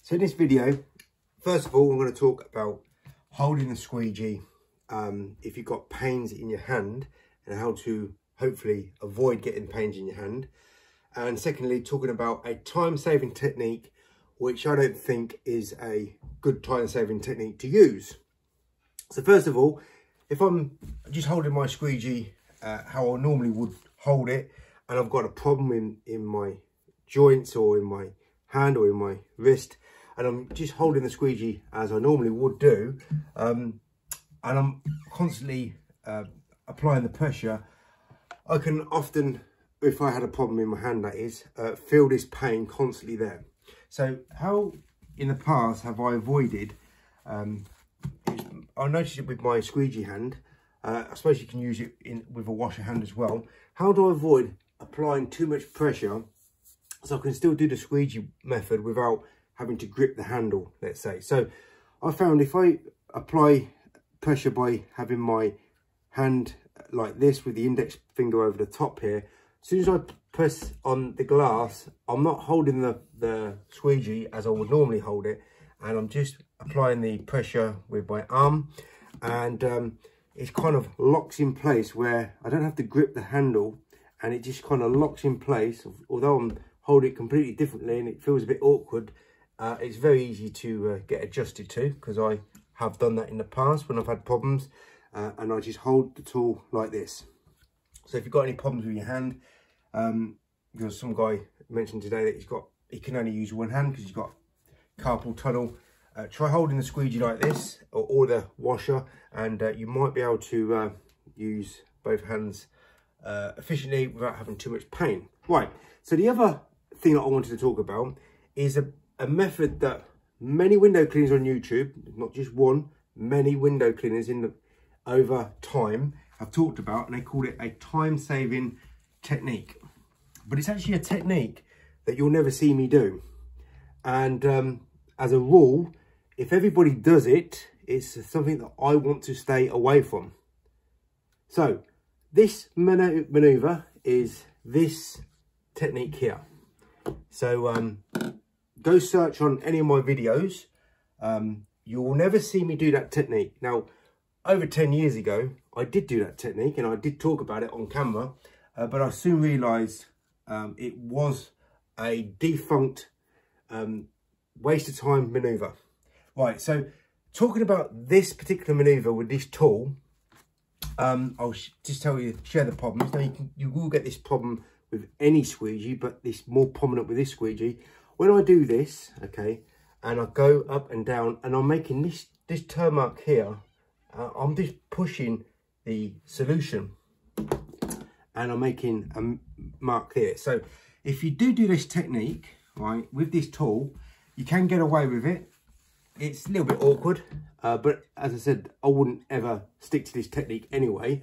So in this video, first of all, I'm going to talk about holding the squeegee if you've got pains in your hand and how to hopefully avoid getting pains in your hand. And secondly, talking about a time-saving technique, which I don't think is a good time-saving technique to use. So first of all, if I'm just holding my squeegee how I normally would hold it, and I've got a problem in my joints or in my hand or in my wrist, and I'm just holding the squeegee as I normally would do, and I'm constantly applying the pressure, I can often, if I had a problem in my hand that is, feel this pain constantly there. So how in the past have I avoided, I noticed it with my squeegee hand, I suppose you can use it with a washer hand as well. How do I avoid applying too much pressure so I can still do the squeegee method without having to grip the handle, let's say? So I found if I apply pressure by having my hand like this with the index finger over the top here, as soon as I press on the glass, I'm not holding the squeegee as I would normally hold it, and I'm just applying the pressure with my arm, and it kind of locks in place where I don't have to grip the handle, and it just kind of locks in place. Although I'm holding it completely differently and it feels a bit awkward, it's very easy to get adjusted to, because I have done that in the past when I've had problems, and I just hold the tool like this. So if you've got any problems with your hand, because some guy mentioned today that he can only use one hand because he's got carpal tunnel, try holding the squeegee like this, or the washer, and you might be able to use both hands efficiently without having too much pain. Right, so the other thing that I wanted to talk about is a method that many window cleaners on YouTube, not just one, many window cleaners over time have talked about, and they call it a time-saving technique. But it's actually a technique that you'll never see me do. And as a rule, if everybody does it, it's something that I want to stay away from. So this maneuver is this technique here. So go search on any of my videos. You will never see me do that technique. Now, over 10 years ago, I did do that technique and I did talk about it on camera, but I soon realised it was a defunct waste of time maneuver. Right, so talking about this particular maneuver with this tool, I'll just share the problems. Now you will get this problem with any squeegee, but it's more prominent with this squeegee. When I do this, okay, and I go up and down, and I'm making this turn mark here, I'm just pushing the solution, and I'm making a mark here. So if you do this technique, right, with this tool, you can get away with it. It's a little bit awkward, but as I said, I wouldn't ever stick to this technique anyway.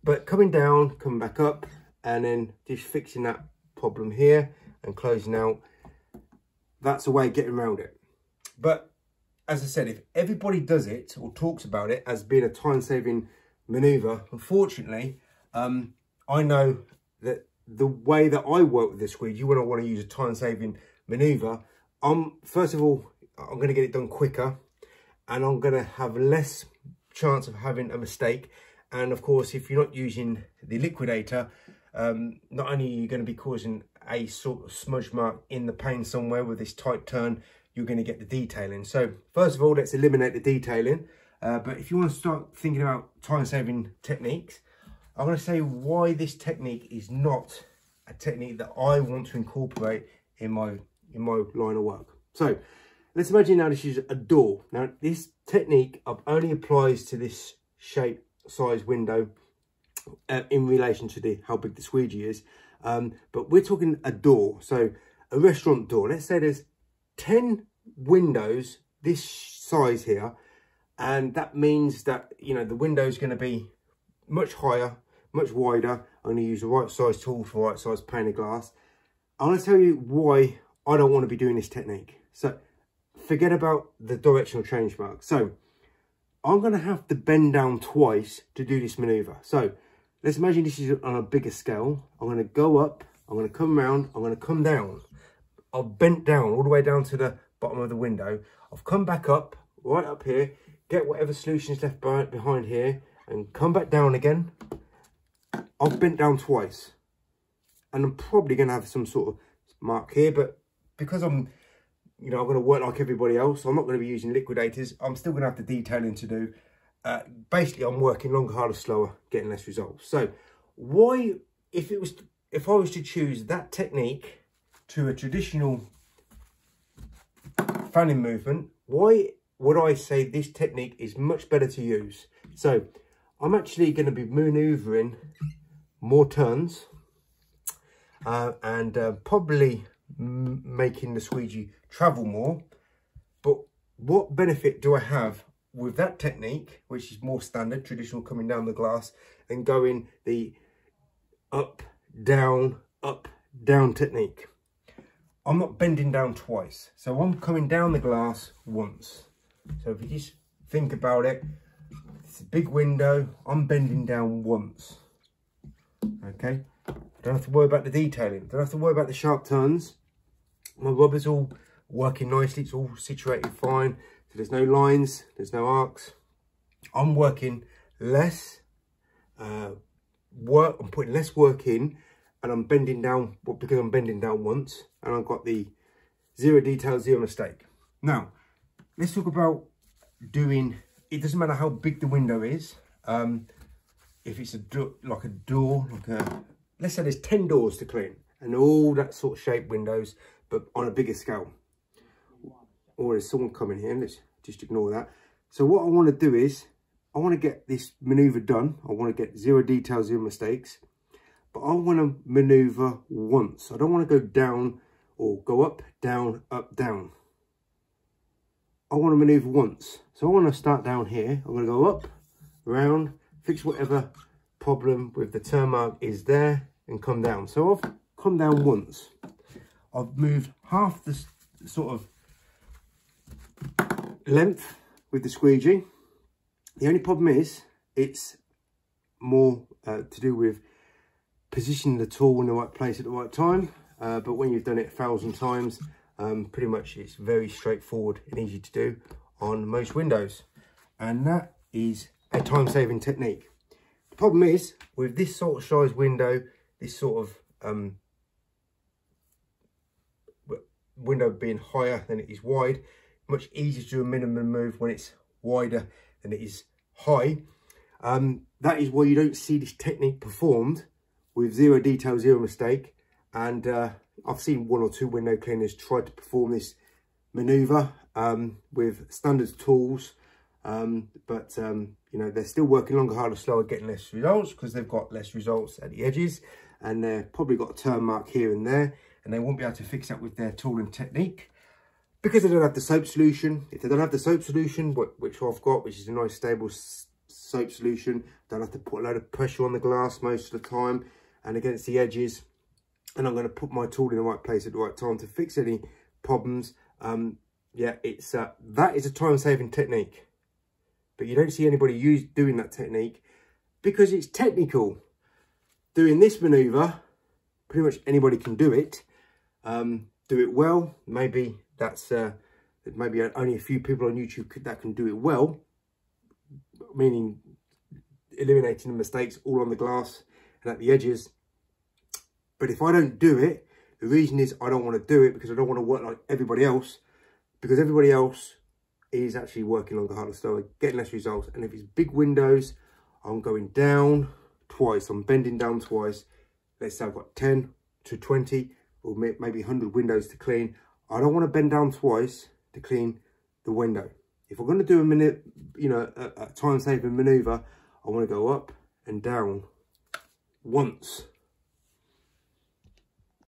But coming down, coming back up, and then just fixing that problem here and closing out, that's a way of getting around it. But as I said, if everybody does it or talks about it as being a time-saving maneuver, unfortunately, I know that the way that I work with the squeegee when I want to use a time-saving maneuver, first of all, I'm going to get it done quicker, and I'm going to have less chance of having a mistake. And of course, if you're not using the liquidator, not only are you going to be causing a sort of smudge mark in the paint somewhere with this tight turn, you're going to get the detailing. So first of all, let's eliminate the detailing. But if you want to start thinking about time-saving techniques, I'm going to say why this technique is not a technique that I want to incorporate in my line of work. So let's imagine now this is a door. Now this technique only applies to this shape size window in relation to how big the squeegee is. But we're talking a door, so a restaurant door. Let's say there's 10 windows this size here, and that means that, you know, the window is going to be much higher, much wider. I'm going to use the right size tool for the right size pane of glass. I'm going to tell you why I don't want to be doing this technique. So forget about the directional change mark. So I'm going to have to bend down twice to do this maneuver. So let's imagine this is on a bigger scale. I'm going to go up, I'm going to come round, I'm going to come down. I've bent down all the way down to the bottom of the window. I've come back up, right up here, get whatever solution's left behind here, and come back down again. I've bent down twice. And I'm probably going to have some sort of mark here, but because I'm going to work like everybody else, I'm not going to be using liquidators. I'm still going to have the detailing to do. Basically, I'm working longer, harder, slower, getting less results. So why, if I was to choose that technique to a traditional fanning movement, why would I say this technique is much better to use? So I'm actually going to be maneuvering more turns and probably making the squeegee travel more. But what benefit do I have with that technique, which is more standard, traditional, coming down the glass and going the up, down technique? I'm not bending down twice. So I'm coming down the glass once. So if you just think about it, it's a big window, I'm bending down once. Okay, don't have to worry about the detailing, don't have to worry about the sharp turns. My rubber's all working nicely, it's all situated fine, so there's no lines, there's no arcs. I'm working less I'm putting less work in, and I'm bending down, because I'm bending down once, and I've got the 0 detail, 0 mistake. Now, let's talk about doing, it doesn't matter how big the window is. If it's like a door, let's say there's 10 doors to clean, and all that sort of shaped windows, but on a bigger scale. Or there's someone coming here, let's just ignore that. So what I want to do is, I want to get this maneuver done. I want to get 0 detail, 0 mistakes, but I want to maneuver once. I don't want to go down or go up, down, down. I want to maneuver once. So I want to start down here. I'm going to go up, around, fix whatever problem with the turn mark is there, and come down. So I've come down once. I've moved half the sort of length with the squeegee. The only problem is it's more to do with positioning the tool in the right place at the right time. But when you've done it 1,000 times, pretty much it's very straightforward and easy to do on most windows. And that is a time-saving technique. The problem is, with this sort of size window, this sort of window being higher than it is wide, much easier to do a minimum move when it's wider than it is high. That is why you don't see this technique performed with 0 detail, 0 mistake. And I've seen 1 or 2 window cleaners try to perform this maneuver with standard tools, but you know, they're still working longer, harder, slower, getting less results because they've got less results at the edges, and they've probably got a turn mark here and there, and they won't be able to fix that with their tool and technique because they don't have the soap solution. If they don't have the soap solution, which I've got, which is a nice stable soap solution, don't have to put a load of pressure on the glass most of the time and against the edges. And I'm going to put my tool in the right place at the right time to fix any problems. Yeah, it's that is a time-saving technique. But you don't see anybody doing that technique because it's technical. Doing this maneuver, pretty much anybody can do it. Do it well. Maybe that's maybe only a few people on YouTube that can do it well, meaning eliminating the mistakes all on the glass and at the edges. But if I don't do it, the reason is I don't want to do it because I don't want to work like everybody else, because everybody else is actually working longer, harder, slower, getting less results. And if it's big windows, I'm going down twice, I'm bending down twice. Let's say I've got 10 to 20 or maybe 100 windows to clean. I don't want to bend down twice to clean the window. If I'm going to do a time-saving maneuver, I want to go up and down once.